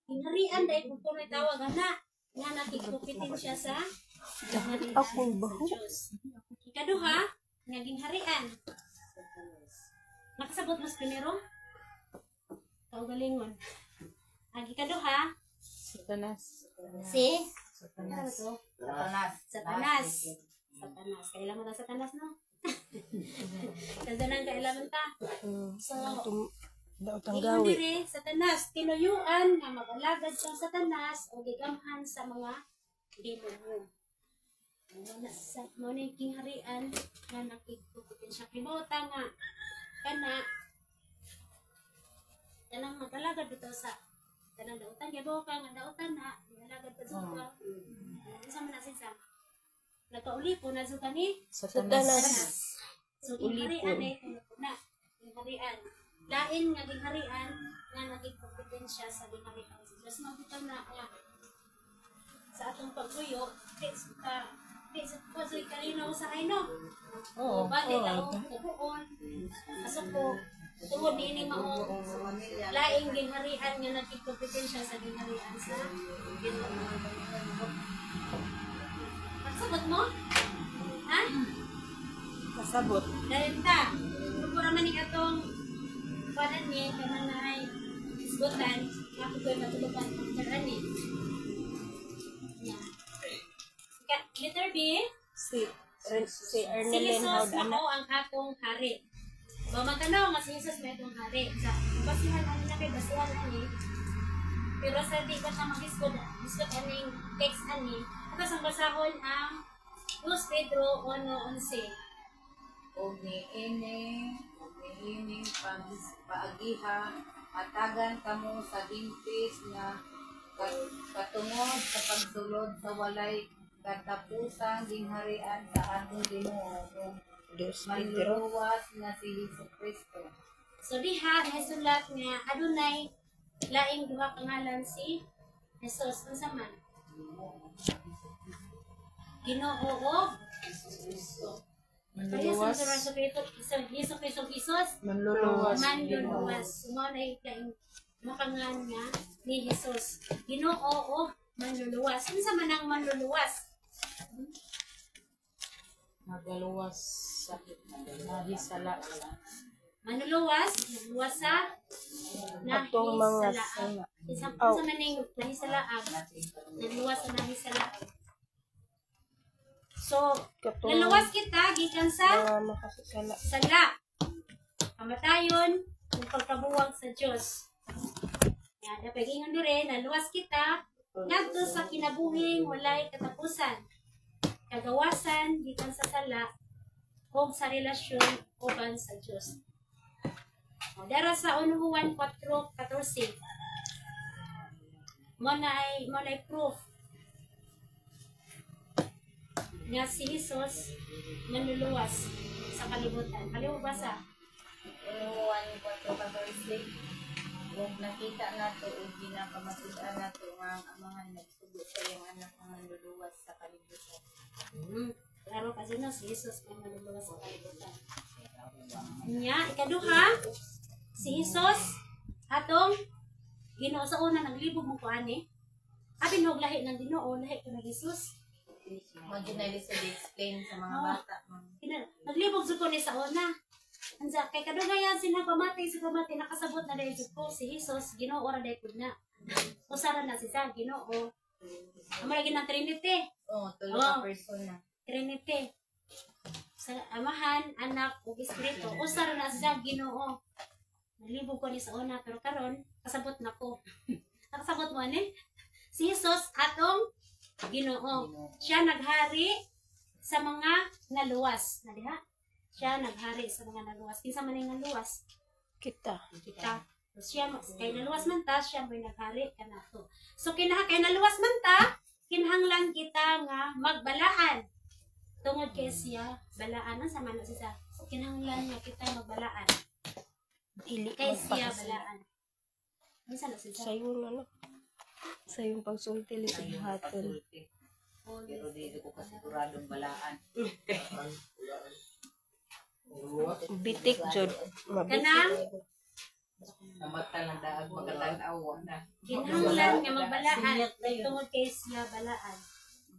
Hinarian dahil kung puno'y tawag na nga nakikupitin siya sa Ako ba? Diyos. Ikaduha, naging harian. Nakasabot mas pinero? Kaugalingon. Ang ikaduha, Satanas. si Satanas. ano to? Satanas. Satanas. Satanas. Kailan mo na Satanas, no? Kasi nang kailan ta. So, Daot ang ingon gawi. diri Satanas, tinuyuan nga mag-alagad sa Satanas o gigamhan sa mga demonyo. Mo ni king harian nga nakikupitin siya kibota nga kanang mag-alagad dito sa kanang dautan gibo ka nga dautan na alagad pa sa sa man sa nagkauli po na sa kani Satanas. so harian na harian lain nga gingharian nga naging kompetensya sa gingharian sa Diyos mabutang na nga sa atong pagluyo di sa pasoy kalinaw sa no o ba di tao kubuon kasuko tungod ini mao laing gingharian nga naging kompetensya sa gingharian sa Ginoo. Pasabot mo? Ha? Kasabot. Dahil ta, pagpura man ni atong panan ni kanang naay isgutan, ako ko'y matulugan ang karan ni. Letter B, Si si Ernelyn Jesus Haud anak. mao ang atong hari. Bamagkanaw nga si Jesus may atong hari. Sa basihan ani na kay basihan ani. Pero sa di ka siya mag-isgud aning text ani. Ito sa basahon ang 2 Pedro 1:11. Uni-ini paagiha, atagan kamo sa himpis na katungod sa pagsulod sa walay katapusang gingharian sa atong Ginoo Diyos manluwas na si Jesucristo. So diha nasulat nga adunay laing duha ka ngalan si Jesus unsa man? Ginoo o Manluluwas. Jesus Manluluwas. manluluwas. Mo na laing makangan nga ni Jesus. Ginoo o manluluwas. Unsa man ang manluluwas? Magaluwas sa nahisala. Manluluwas, nagluwas sa Atong mga nahisalaag. sala. Unsa man ning nahisalaag? Nagluwas sa nahisalaag. So, Katong naluwas kita gikan sa mga makasasala. sala. Kamatayon, ng pagkabuwag sa Diyos. Yan, dapat ingon dire, naluwas kita ngadto sa kinabuhing walay katapusan. Kagawasan gikan sa sala o sa relasyon uban sa Diyos. O, dara sa 1 Juan 4:14. Mo na ay proof nga si Jesus manluluwas sa kalibutan. Kaliw basa. Unuan ko ito ka-Thursday. Kung nakita nato o ginapamatudan nato nga ang mga nagsugo sa iyong anak na manluluwas sa kalibutan. Klaro kasi no, si Jesus manluluwas sa kalibutan. Nya, ikaduha, si Jesus atong Ginoo sa una naglibog mo ko ani. Abi nog lahi ng Ginoo, lahi ko ng Jesus. Medyo na explain sa mga bata. Naglibog ko ni sa una. Ansa kay kadugayan sinagpamatay sa pamatay nakasabot na dahil ko si Jesus Ginoo ra dai pud na. Usara na si sa Ginoo. Amo lagi ng Trinity. Tulo ka persona. Trinity. Sa Amahan, Anak ug Espiritu. Usara na si sa Ginoo. Naglibog ko ni sa una pero karon kasabot na ko. Nakasabot mo ani? Si Jesus atong Ginoo. Siya naghari sa mga naluwas. Na diha? Siya naghari sa mga naluwas. Kinsa man ang naluwas? Kita. Kita. So, siya kay naluwas man ta, siya may naghari kanato. So kay naluwas man ta, kinahanglan kita nga magbalaan. Tungod kay siya balaan sa man siya. Kinahanglan nga kita magbalaan. Dili Kay siya magpakasala. balaan. Minsan na siya. Sa yung ano? Sa yung pagsulti sa buhaton. Pero dito ko kasiguradong balaan. Bitik jud. Kanang Namata lang daag magkatanawa na. Kinahanglan nga magbalaan tungod kay siya balaan.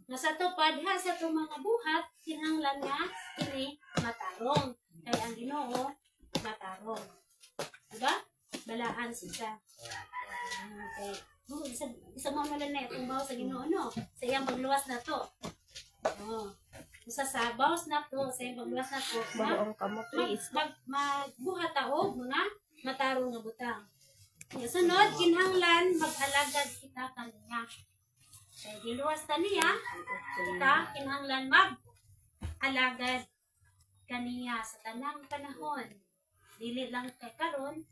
Nga sa tupad ha sa itong mga buhat, kinahanglan nga ini matarong. Kaya ang Ginoo matarong. Diba? Balaan siya. Okay. Isa mo na na itong bawas sa Ginoo, no? Sa iyang magluwas na to. Oh. Isa sa bawas na to, sa iyang magluwas na to. Baong ka mo, please. Magbuhat taog mga matarong nga butang. Sunod, kinahanglan mag-alagad kita kaniya. Kaya giluwas ta niya, kita kinahanglan mag-alagad kaniya sa tanang panahon. Dili lang kay karon,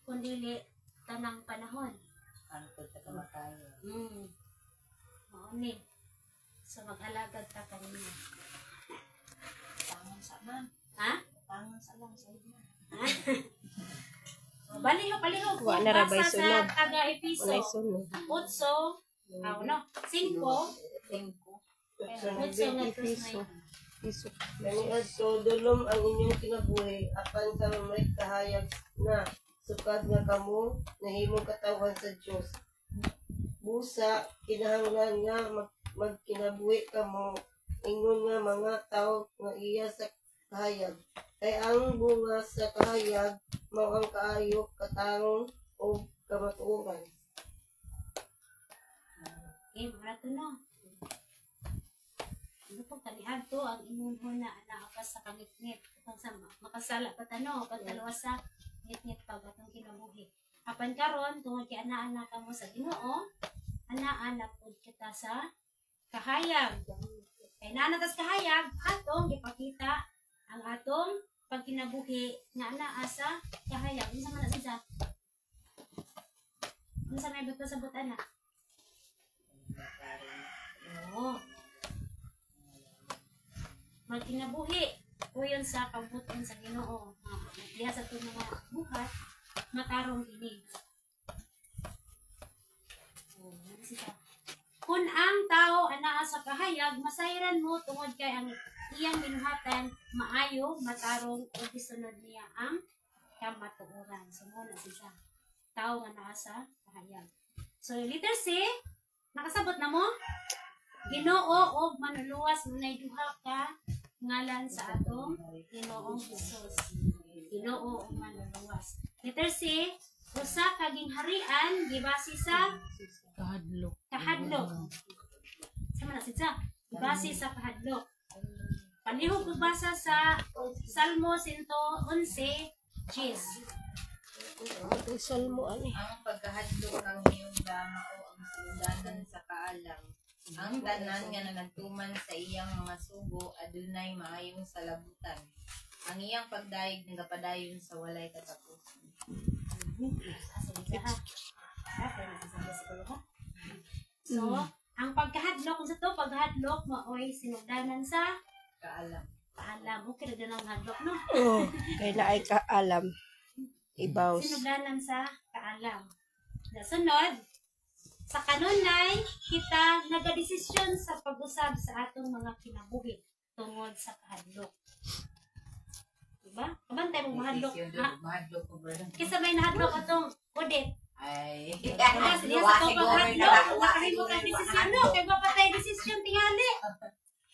kundi tanang panahon. Ano po sa kamatayo? Mauni. So mag-alagad ta kaniya. Tangan sa man. Ha? Tangan sa lang sa ina. Palihog. Wa na rabay Basa sunod. sa taga-episo. Walay sunod. 5, 5. Utso nga Piso. Piso. Kaniad so dulom ang inyong kinabuhi apan sa may kahayag na sukad nga kamo nahimong katawan sa Dios. Busa kinahanglan nga magkinabuhi kamo ingon nga mga tao nga iya sa kahayag. Kay ang bunga sa kahayag mao ang kaayo, katarong o kamatuoran. Okay, marato na. Ano po, kanihan to, ang inyong na naapas sa kangit-ngit. Makasala pa tano, pagdalawa sa ngit-ngit pag atong kinabuhi. Apan karon tungod kay ana-anak mo sa Ginoo, ana-anak po kita sa kahayag. Kay naanatas kahayag, atong ipakita ang atong pagkinabuhi nga anaa sa kahayag. Unsa man na siya? Unsa may buto sa butana? Oo. Magkinabuhi o yun sa pagbuton sa Ginoo. Diya sa itong mga buhat, matarong ini. Kung ang tao anaa sa kahayag, masayran mo tungod kay ang iyang binuhatan maayo, matarong o gisunod niya ang kamatuoran. So, muna siya. Tao nga naa sa kahayag. So, letter C, nakasabot na mo? Ginoo o manuluwas munay duha ka ngalan sa atong Ginoong Hesus. Ginoo o manuluwas. Letter C, usa ka gingharian gibase sa kahadlok. Sama na siya. Gibase sa kahadlok. Palihog basa sa Salmo 111, Gs. Salmo ani. Ang pagkahadlok ang iyong dama o ang sudanan sa kaalam. Ang tanan nga nanagtuman sa iyang mga sugo adunay maayong salabutan. Ang iyang pagdaig nagapadayon sa walay katapusan. So, ang pagkahadlok kung sa to paghadlok maoy sinugdanan sa Kaalam. kaalam. Okay na din ang hadlok, no? Oh, kay na ay kaalam. Ibaws. Sinugdanan sa kaalam. Sunod, sa kanunay, kita nagadesisyon sa pag-usab sa atong mga kinabuhi tungod sa kahadlok. Diba? Kabantay mong mahadlok. Ha? Mahadlok ko ba? Kisa may nahadlok atong audit. Ay. Diba? Diya sa itong paghadlok, nakahimo ka desisyon, no? Kaya mapatay desisyon tingali.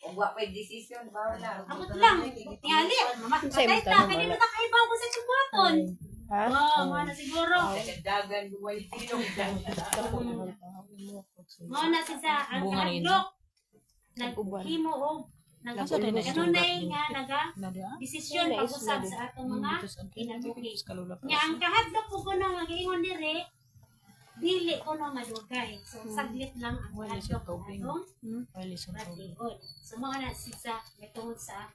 Uwa pa yung desisyon. Bawala. Ako lang. Tingali. Matay ta. Kaya dito nakahibaw mo sa chubuton. Ha? Oo, mga na siguro. Dagan buway tilong. Mga na siya ang kahadlok. Naghimo o kanunay nga naga-desisyon pag-usab sa atong mga kinabuhi. Nga ang kahadlok po ko nang nag-iingon dire, dili ko na madugay. So, saglit lang ang kahadlok ng atong ratiod. So, mga na siya may tungod sa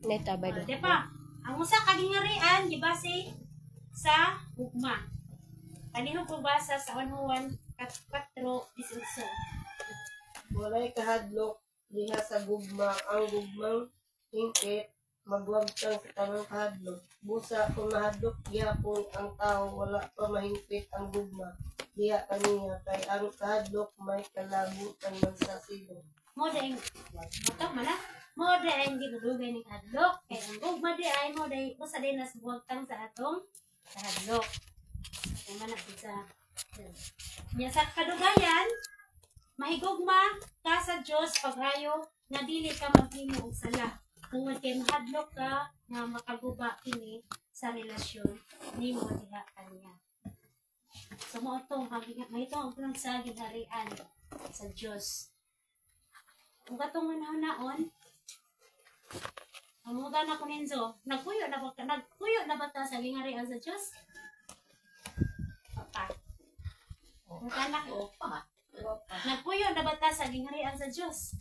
Neta ba do? Diba? Ang usa kagingarian gibase sa hugma. Kanino po basa sa 1:1 4:18. Walay kahadlok diha sa gugma, ang gugmang hingpit magwagtang sa tanang kahadlok. Busa kung mahadlok gihapon ang tao, wala pa mahingpit ang gugma diha kaniya, kay ang kahadlok may kalabutan man sa silong. Mo daing motok mala. Mo daing gidugay ni kahadlok. Kay ang gugma di ay mo day usa din nas buwagtang sa atong kahadlok. Ay manapit sa niya sa kadugayan, mahigugma ka sa Dios pagayo nga dili ka maghimo og sala. Tungod kay mahadlok ka nga makaguba kini sa relasyon nimo diha kaniya. So mo to mahito ang tunang sa ginharian sa Dios. Kung katong naon, amuda na ko ninyo, nagpuyo na ba ta sa gingharian sa Dios? Papa. Kung kanak Opa. nagpuyo na ba ta sa gingharian sa Dios?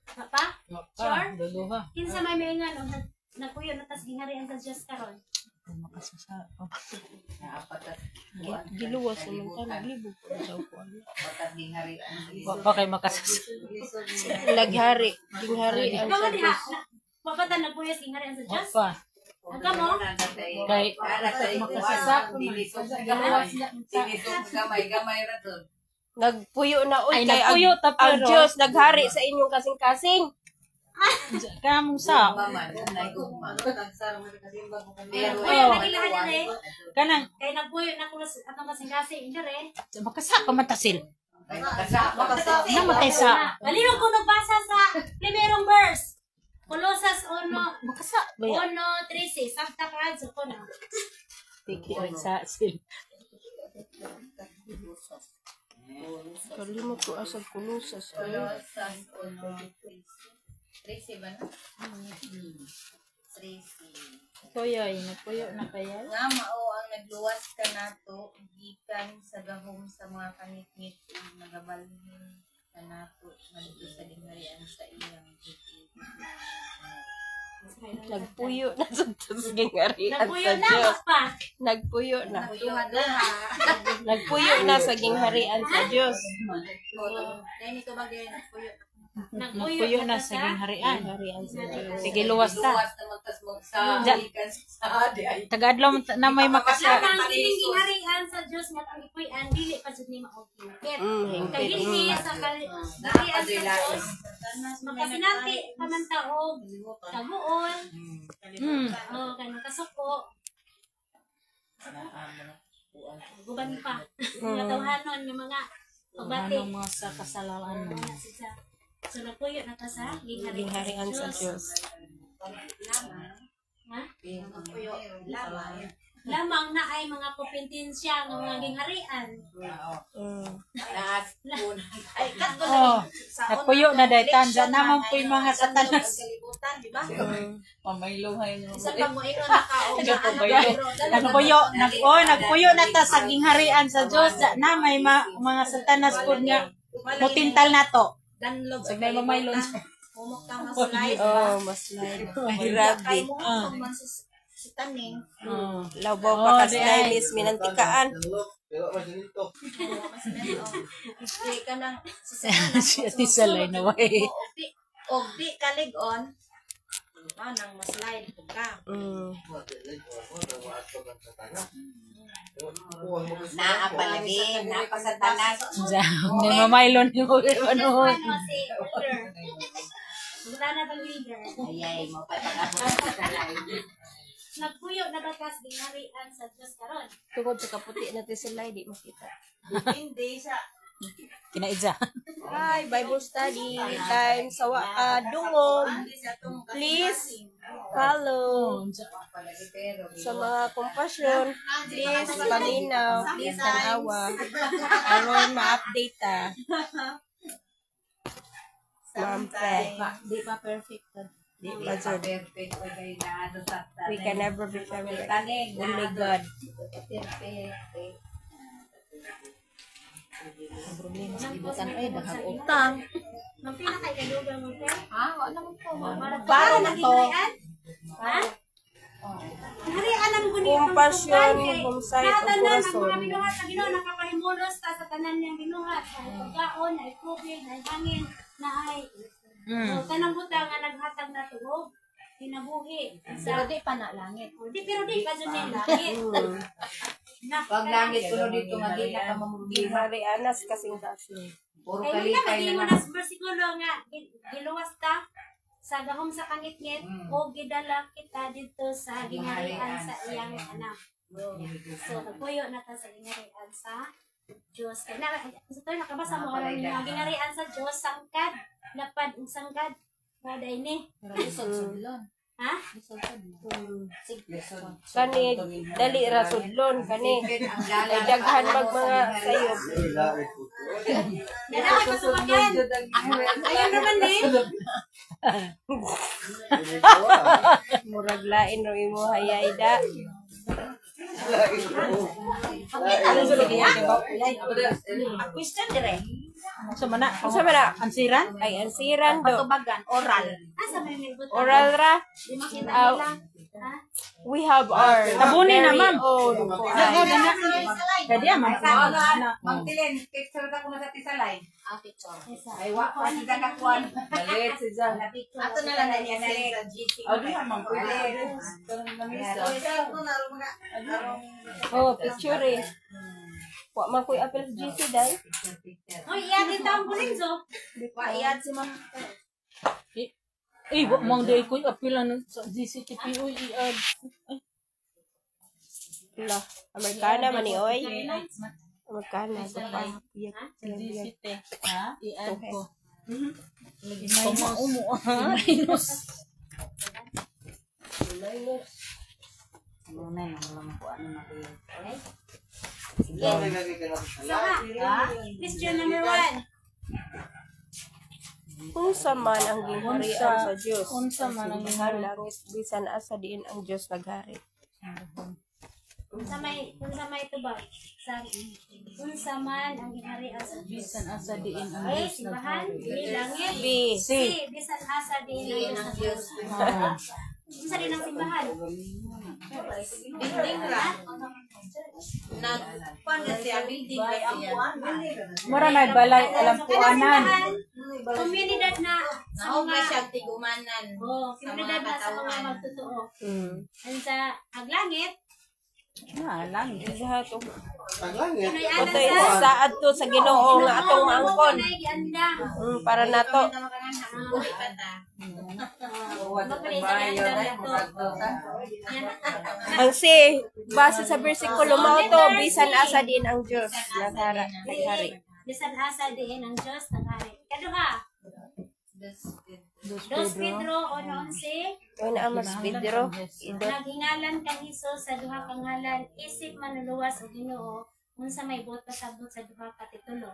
Papa? Sure? Duluha. Kinsa may maingan o nagpuyo na ta sa gingharian sa Dios karon? Makasasa. Naapatat. Giluwas naman ka, naglibog ko sa upuan. Apatat di harian. Wa pa kay makasasa. Naghari, ginghari ang Ikaw sa diha. Diyos. Papa ta nagpuyo sa gingharian sa Wa Dios? pa. Aga mo? Kay makasasa. Gamay ra to. Nagpuyo na ay kay nagpuyo ta ang pero Diyos naghari sa inyong kasing-kasing. kamong sa Maman, nay ugma. Pero Oh. nagilahan na kanang kay nagpuyo na ko sa atong kasing-kasing dire. makasa pa matasil. Makasa. Namatay sa Baliw ko nagbasa sa primerong verse. Colosas 1, makasa ba yan? 1:13. Sakta ka adso ko na. Tiki sa sil. Kalimot ko asag kulusas. Kolosas 1:13 ba na? 13. Toyoy, nagpuyo na kaya? Nga mao ang nagluwas ka nato gikan sa gahom sa mga kangit-ngit ug nagabalhin ka nato ngadto sa gingharian sa iyang Nagpuyo na sa gingharian Nagpuyo sa na Diyos. pa. Nagpuyo na. Duha-duha. Nagpuyo na sa gingharian sa Diyos. Dahil ito magdiri nagpuyo. Nagpuyo na sa gingharian. Gingharian sa Diyos. Sige luwas ta. Luwas na magtasmog sa gikan sa di ay. Tagadlaw na may makasa. Lamang kining gingharian sa Dios nga ang ipuy-an dili pa jud ni maugkit. Kay dili sa gingharian sa Dios. Makasinati paman taog kabuol. Oh, kanang kasuko. Guban pa. Mga tawhanon nga mga pagbati. Ano mga sa kasalanan mo? So nagpuyo na ta sa Gingharian sa Diyos. Ha? Puyo lamang. Lamang na ay mga kompetensya ng mga gingharian. Lahat kun. Ay kat ko Oh, nagpuyo na dahil tanda naman po yung mga satanas. kalibutan, di ba? Pamayluhay nyo. Isa pa mo ingon na ka o Nagpuyo na ta sa gingharian sa Diyos. Na may mga satanas po nga mutintal na to. danlog Sa may mamaylon. Humok ka maslide. Oh, mas live. Kay Grabe. mo kung man si taning. Labaw pa kas stylish minantikaan. Di ka nang Si Ate Salay na way. og di kalig-on. Nang maslide ka. Naa palagi, napasatanas. May mamaylon yung ano. Si Elder. Wala na bang leader? Ayay, mo pa pag Nagpuyo na bakas gingharian sa Diyos karon. Tungod sa kaputi natin sila, di makita. Hindi sa Kinaidza. Hi, Bible study time sa dungog. Please follow palagi pero sa mga kompasyon. Please paminaw, please tanawa. Aron ma-update ta. Mampe. di pa perfect. Di pa jud. Perfect pa kay na ano sa We can never be perfect. taning. Only God. Perfect. Problema sa ibutan ay daghang utang. Ang pinakay kalugan mo, te? Ha, wala naman po. Para na to. Ha? Harian ang guni Compassion, homicide, o Tanan ang corazon. mga binuhat sa Ginoo nakapahimulos ta sa tanan niyang binuhat. Ay pagkaon, ay tubig, ay hangin, na ay kanang buta nga naghatag na tuog. Kinabuhi. Pero di pa na langit. Pero di pa dyan yung langit. Pag langit kuno dito nga di na ka mamurgi. Gingharianas kasing-kasing. Puro Ay wala kalikay maging na mo lang. na bersikulo nga giluwas ta sa gahom sa kangit-ngit o gidala kita dito sa gingharian sa iyang anak. So, nagpuyo na ta sa gingharian sa Diyos. Kaya na, so, nakabasa mo alam niyo, ang gingharian sa Diyos, sangkad, lapad, ug sangkad. Kada ini. Ha? Kani dali ra sudlon kani. Ay daghan mag mga sayop. Dalawa ko sumagan. Ayun naman eh. Murag lain ro imo hayayda. Question dire. Sa mana? Unsa man na? Ansiran? Ay ansiran do. Patubagan, oral. Asa may may buta? Oral ra. Di makita Ah, nila. Ha? We have our Tabunin na, very ma'am. own kuan. Jadi aman. Magtilin, picture ka ko na sa tisalay. Isa. Ay, wa pa si Dakakuan. Galit si Jan. Ato na lang na niya sa GC. Oh, di naman po. Oh, picture eh. Wa man koy apel sa GC dai. Oy, iya din taong pulinzo. Waiyad si Ma'am. Eh, wa mang day ko apilan sa GCTP oy i-add. La, Amerikana man ni oy. Amerikana sa pa. GCT. Ha? I-add ko. Lagi may umu minus. Muna yung lang po ano na kayo. Question number 1. Unsa man ang gingharian sa Dios? Unsa man ang langit bisan asa diin ang Dios naghari. Unsa may ito ba? Sa unsa man ang gingharian sa Diyos. bisan asa diin ang Ay, Diyos simbahan, naghari. langit. B. C. Bisan asa din ang Diyos. Unsa din ang simbahan? Building ra. Nagkuan na siya, building ra siya. Mura may balay alam Kanang puanan. simbahan, komunidad na sa Naog na mga siya tigumanan. komunidad na sa mga magtotoo. Mm. Ang sa aglangit, Lang. Sa to. Pinoy anan Otoy sa adto sa Ginoo nga atong maangkon. gianda. Para nato. Ang si base sa bersikulo mao to bisan asa din ang Dios naghari. Bisan asa din ang Diyos naghari. Kaduha, 2 Pedro 1:11. Oy na mas Pedro. Idot. Naghingalan kang Hesus sa duha ka ngalan, isip manluluwas o Ginoo, unsa may buot pasabot sa duha ka titulo.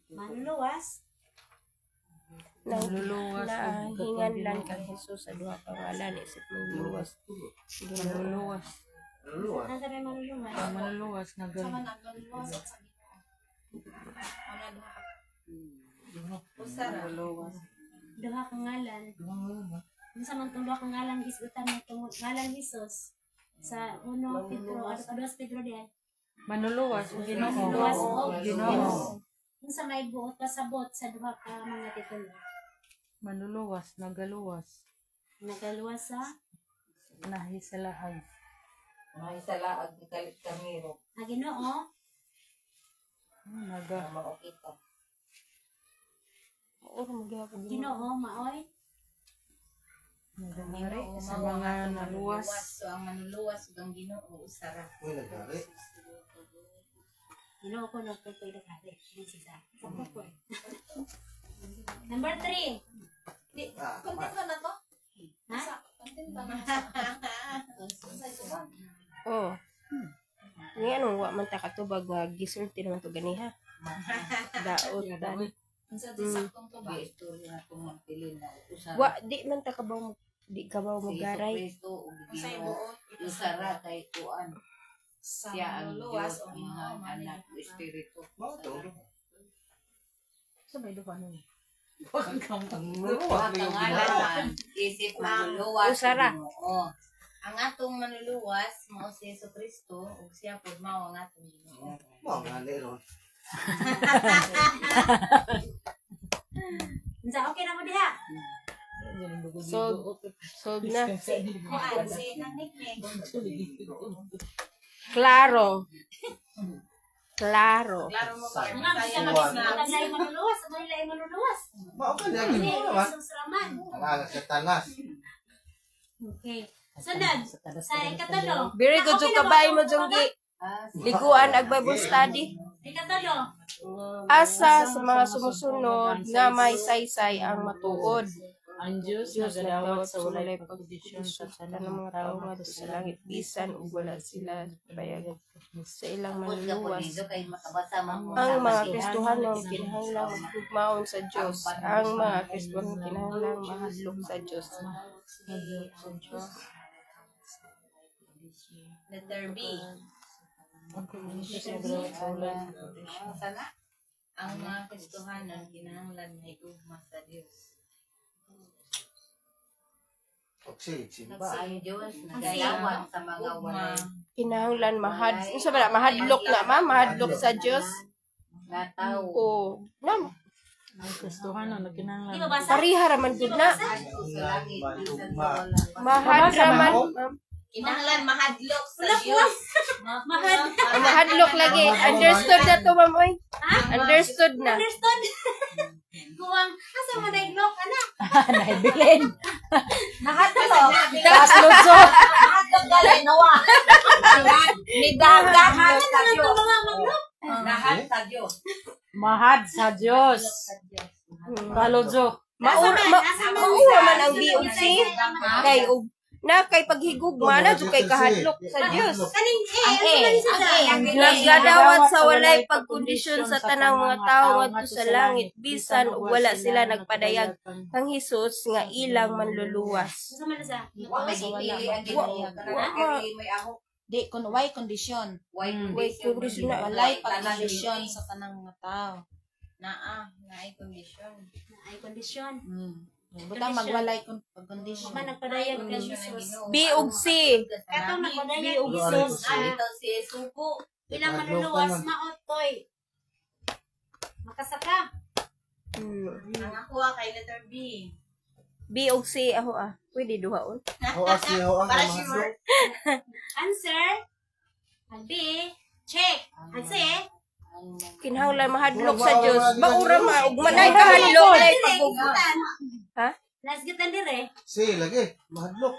Manluluwas, Na hinganlan kang Jesus sa duha ka ngalan isip manluluwas. Maluluwas. ang sabi manluluwas. Maluluwas na Sa gal. manluluwas at sa Maluluwas. duha ka ngalan. Unsa man tong duha ka ngalan gisutan mo tong ngalan Hesus sa 1 Pedro, 2 Pedro diay. Manuluwas o Ginoo. Manluluwas o Ginoo. unsa may buot pasabot sa duha ka mga titulo. Manuluwas, nagaluwas. Nagaluwas sa Nahisalaag. May salaag ni Kalit Camiro. ang Ginoo. Naga. Makita. Ginoo maoy Nagangari sa mga naluwas. So ang manluluwas ug ang Ginoo usara. Ginoo ko nagpapayda ka. Number 3. Content ba na to? Ha? Content ba na? Oh. Ni anong wa man ta katubag nga gisulti naman to ganiha. Daotan. Unsa di saktong to ba? Ito na tong magpili na usara. Wa di man ta kabaw di kabaw magaray. Kristo ug Ginoo usara kay kuan. Siya ang Diyos o ang anak o espiritu. Sa may duha nun. Pangalan isip manluluwas Usara. Ginoo. Ang atong manluluwas mao si Jesucristo ug siya pud mao ang atong Ginoo. Unsa okay na mo diha? Sold na. Kuan si nang nickname. Claro. Claro. Klaro mo ba? Nga siya magis manluluwas, ang nila ay manluluwas. Hindi, Jesus raman. Okay. Sunod, sa ikatulo. Very good yung kabay mo, Junggi. Liguan ag Bible study. Ikatulo. Asa sa mga sumusunod nga may saysay ang matuod. Ang Diyos Diyos nagadawat nagdawat sa sa walay walay pagkondisyon pagkondisyon sa sa tanang mga tao nga sa langit bisan ug wala sila payagan sa ilang manluwas. Ang mga Kristohanon kinahanglang magmaon sa Dios. Ang mga Kristohanon kinahanglang mahadlok sa Dios. Letter B. Sana ang mga Kristohanon kinahanglan may ugma sa Dios. Ang Diyos nagayawat sa mga walay Kinahanglan mahadlok na mahadlok sa Dios. nga tao. O nam ang Kristohanon na Di kinahanglan. ba basa? pariha raman gud na. Adto sa langit bisan sa wala. Mahad raman. Kinahanglan mahadlok sa Dios. Mahal. Mahadlok lagi. Understood na to, ma'am oy. Understood na. Understood? Kuwang, asa mo na iglok, anak? Naibilin. Mahadlok. Tas lutso. Mahadlok gali nawa. Nidagat sa Ano naman Dios. ito mga maglok? Lahat sa Dios. Mahad sa Diyos. Kalodyo. Mauwa man ang BOC. Kay ug na kay paghigugma na jud kay kahadlok sa Dios. Kaning ang Naggadawat sa walay pagkondisyon sa tanang mga tao ngadto sa langit bisan ug wala sila nagpadayag kang Hesus nga ilang manluluwas. Sa man sa? Wa may gipili ang Ginoo. Karang may ahok. Di kun way kondisyon. Way kondisyon na. Walay pagkondisyon sa tanang mga tao. Naay kondisyon. Ay, kondisyon. Butang magwalay kun pagkondisyon. Man nagpadayag kay Jesus. B ug C. Katong nagpadayag kay Jesus. Ito si Supo. Ilang manluluwas maot toy. Makasaka. Ang ako kay letter B. B ug C ako pwede duhaon. Para sure. Answer. Ang B. Check. Ang C. Kinahanglan mahadlok sa Dios. Maura ma ug manay kahadlok lay pagugma. Ha? Nasgitan dire. Si, lagi. Mahadlok.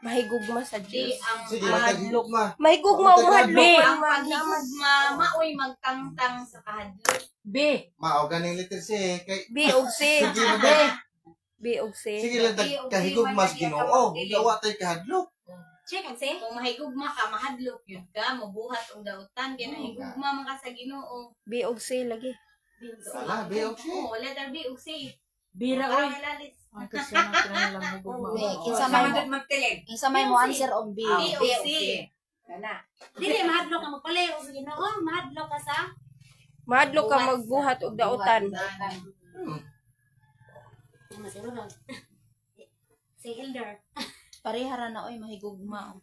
Mahigugma sa Dios. Sige, mahadlok ma. Mahigugma ug mahadlok. Ang paghigugma, maoy magtangtang sa kahadlok. B. Mao ganing letter C. Kay, B ug C. sige lang. B ug C. Sige lang, kahigugmas Ginoo. Gawa tayo kahadlok. Check ang C. Kung mahigugma ka, mahadlok yun ka, mabuhat ang dautan, kaya nahigugma man ka sa Ginoo. B ug C lagi. Wala, B o C. Oo, letter B ug C. Bira Para oy. malalis. Ang Kristohanon kinahanglan hugma. Kinsa may magtilig. kinsa may mo answer og B. B ug C. Kana. Dili mahadlok ka magpalayo sa Ginoo. Mahadlok ka sa Mahadlok ka magbuhat og dautan. si Elder. Pareha ra na oy mahigugma.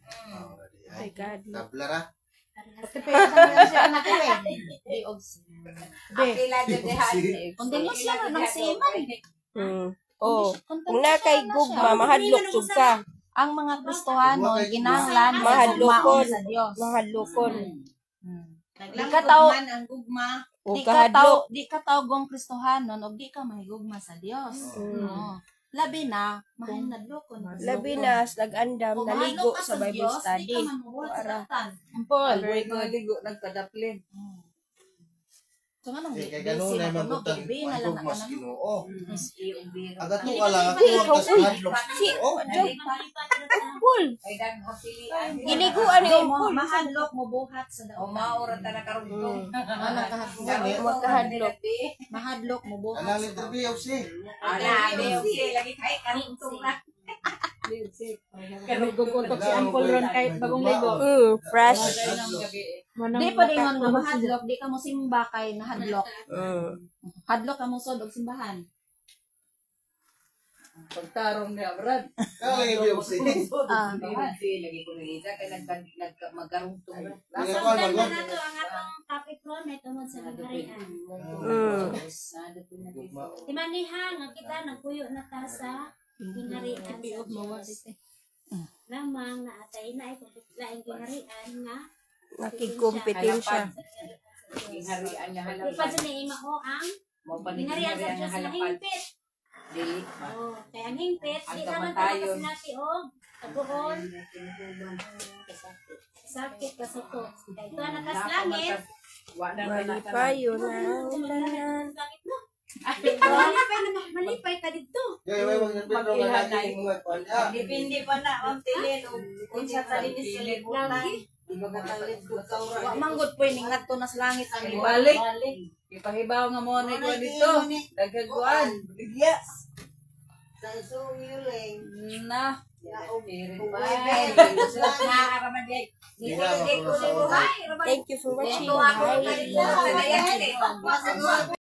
My God. Tabla ra. B og C. Apila de dehan. Kondisyon na ng siman. Oh, kung na kay gugma mahadlok jud ka. Ang mga Kristohanon kinahanglan Mahadlokon. sa Dios. Mahadlokon. Naglangkot ang gugma. O Di ka kahadlok. di ka tawgong Kristohanon og di ka mahigugma sa Dios. Oo. Labi na mahinadlokon. Labi na nag-andam naligo sa Bible study. Para Paul. very good. Nagkadaplin. So nga nang Kay ganun na magutang mahigugmas Ginoo. E ug B. Aga to ala ako ang kahadlok. Oo, Cool. Ay dan hapilian. Giliguan ni mo mahadlok mo buhat sa O daon. maura ta nakarugtong. Ano Magkahadlok. mahadlok mo buhat. Anang letter B o C. Ala, B ug C lagi kay karugtong na. Nagkukuntok si Ampol ron kahit bagong ligo. Fresh. Di pa din nga mahadlok, di ka mo simba kay nahadlok. Hadlok ka mo sod og simbahan. Pagtarong ni Abrad. Kala yung B o C. B ug C lagi ko nilita kay magkarugtong na. Nasabtan na nato ang atong topic ron ay tungod sa nagharian. Timaniha nga kita nagpuyo na ta sa gingharian sa Diyos. Lamang na atay na ay laing gingharian nga Nakikompetensya. Gingharian nga di pa sa niimao ang Mo gingharian sa Diyos na halapan. hingpit. Dili. Oh, kaya ang hingpit, Ang di naman kamatayon. talaga sinati og Kaguhon. Sakit kasukot. Ito nakas langit. Malipayo na ang tanan. Langit mo. Malipay ka dito. Depende pa na ang tilin o kung sa talinis sa libutan. Wa manggod po ningat to nas langit ang Ibalik. Ipahibaw nga mo na ito dito. Daghaguan. Yes. Sa sumuleng. Na. Thank you for watching. Bye.